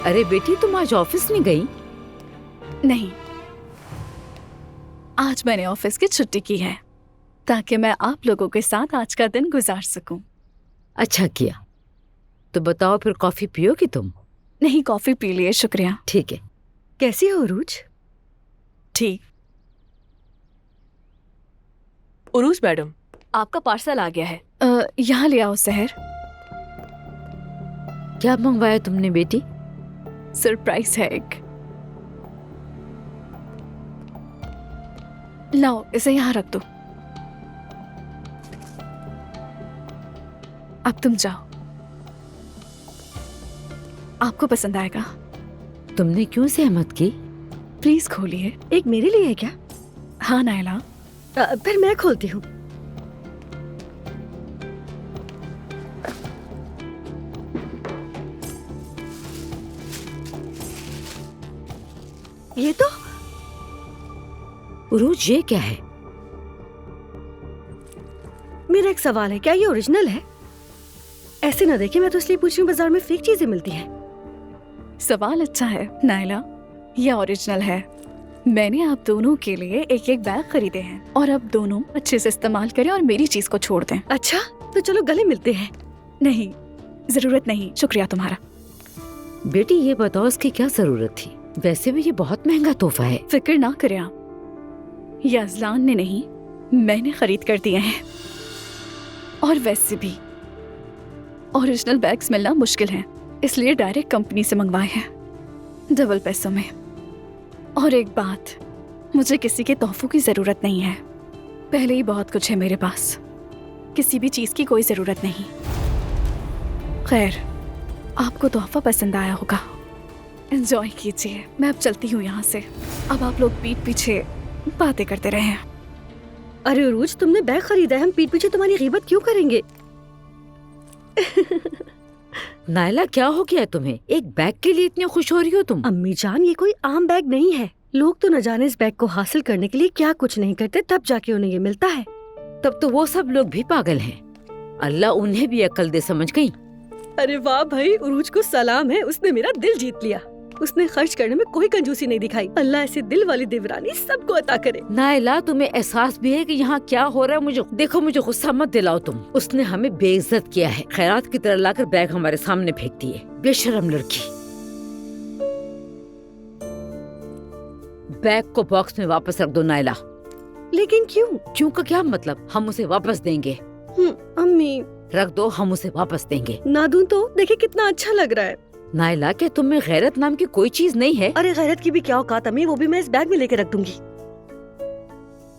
अरे बेटी, तुम आज ऑफिस नहीं गई? नहीं, आज मैंने ऑफिस की छुट्टी की है ताकि मैं आप लोगों के साथ आज का दिन गुजार सकूं। अच्छा किया। तो बताओ फिर, कॉफी पियोगी तुम? नहीं, कॉफी पी लिए, शुक्रिया। ठीक है। कैसी हो उरूज? ठीक। उरूज मैडम, आपका पार्सल आ गया है। यहाँ ले आओ सहर। क्या मंगवाया तुमने बेटी? सरप्राइज है एक। लाओ, इसे यहाँ रख दो। अब तुम जाओ, आपको पसंद आएगा। तुमने क्यों सहमत की? प्लीज खोलिए। एक मेरे लिए है क्या? हाँ नायला। फिर मैं खोलती हूँ। ये तो उरूज, ये क्या है? मेरा एक सवाल है, क्या ये ओरिजिनल है? ऐसे ना देखे, मैं तो इसलिए पूछ रही हूँ, बाजार में फेक चीजें मिलती हैं। सवाल अच्छा है नायला, यह ओरिजिनल है। मैंने आप दोनों के लिए एक एक बैग खरीदे हैं और अब दोनों अच्छे से इस्तेमाल करें और मेरी चीज को छोड़ दें। अच्छा, तो चलो गले मिलते हैं। नहीं, जरूरत नहीं, शुक्रिया तुम्हारा। बेटी ये बताओ, इसकी क्या जरूरत थी? वैसे भी ये बहुत महंगा तोहफा है। फिक्र ना करें आप, ये अजलान ने नहीं, मैंने खरीद कर दिए हैं। और वैसे भी ओरिजिनल बैग्स मिलना मुश्किल है, इसलिए डायरेक्ट कंपनी से मंगवाए हैं, डबल पैसों में। और एक बात, मुझे किसी के तोहफों की जरूरत नहीं है, पहले ही बहुत कुछ है मेरे पास, किसी भी चीज की कोई जरूरत नहीं। खैर, आपको तोहफा पसंद आया होगा, एंजॉय कीजिए। मैं अब चलती हूँ यहाँ से। अब आप लोग पीठ पीछे बातें करते रहे। अरे उरूज, तुमने बैग खरीदा है, हम पीठ पीछे तुम्हारी गीबत क्यों करेंगे? नायला, क्या हो गया तुम्हें? एक बैग के लिए इतनी खुश हो रही हो तुम? अम्मी जान, ये कोई आम बैग नहीं है। लोग तो न जाने इस बैग को हासिल करने के लिए क्या कुछ नहीं करते, तब जाके उन्हें ये मिलता है। तब तो वो सब लोग भी पागल हैं। अल्लाह उन्हें भी अक्ल दे, समझ गई? अरे वाह भाई, उरूज को सलाम है, उसने मेरा दिल जीत लिया। उसने खर्च करने में कोई कंजूसी नहीं दिखाई। अल्लाह ऐसे दिल वाली देवरानी सबको अता करे। नायला, तुम्हें एहसास भी है कि यहाँ क्या हो रहा है? मुझे गुस्सा मत दिलाओ तुम। उसने हमें बेइज्जत किया है, खैरात की तरह लाकर बैग हमारे सामने फेंक दिए। बेशर्म लड़की। बैग को बॉक्स में वापस रख दो नायला। लेकिन क्यों? क्यों का क्या मतलब? हम उसे वापस देंगे। अम्मी रख दो, हम उसे वापस देंगे। ना दूं तो देखिए कितना अच्छा लग रहा है। नायला, क्या तुम में गैरत नाम की कोई चीज नहीं है? अरे गैरत की भी क्या औकात अम्मी, वो भी मैं इस बैग में लेके रख दूंगी।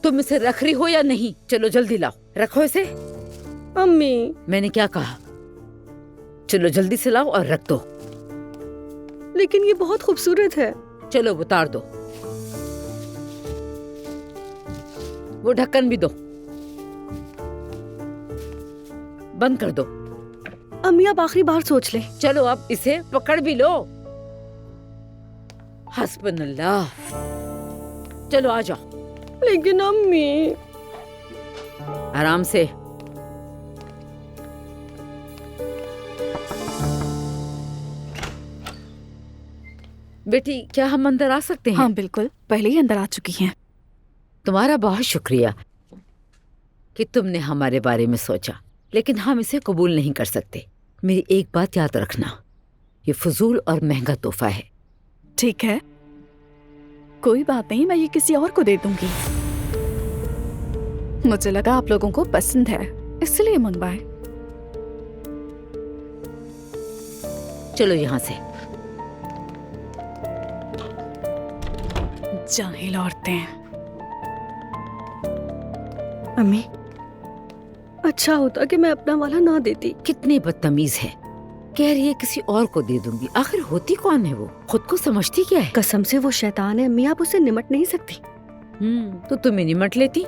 तुम इसे रख रही हो या नहीं? चलो जल्दी लाओ, रखो इसे। अम्मी मैंने क्या कहा? चलो जल्दी से लाओ और रख दो। लेकिन ये बहुत खूबसूरत है। चलो उतार दो, वो ढक्कन भी दो, बंद कर दो। अम्मी आप आखिरी बार सोच ले। चलो अब इसे पकड़ भी लो। हस्बुनल्लाह। चलो आ जाओ। लेकिन अम्मी। आराम से। बेटी, क्या हम अंदर आ सकते हैं? हाँ बिल्कुल, पहले ही अंदर आ चुकी हैं। तुम्हारा बहुत शुक्रिया कि तुमने हमारे बारे में सोचा, लेकिन हम इसे कबूल नहीं कर सकते। मेरी एक बात याद रखना, ये फजूल और महंगा तोहफा है। ठीक है, कोई बात नहीं, मैं ये किसी और को दे दूंगी। मुझे लगा आप लोगों को पसंद है, इसलिए मंगवाए। चलो यहाँ से। जाहिल औरतें। अम्मी, अच्छा होता कि मैं अपना वाला ना देती। कितनी बदतमीज है, कह रही है किसी और को दे दूंगी। आखिर होती कौन है वो? खुद को समझती क्या है? कसम से वो शैतान है अम्मी, आप उससे निमट नहीं सकती। तो तुम्हें निमट लेती।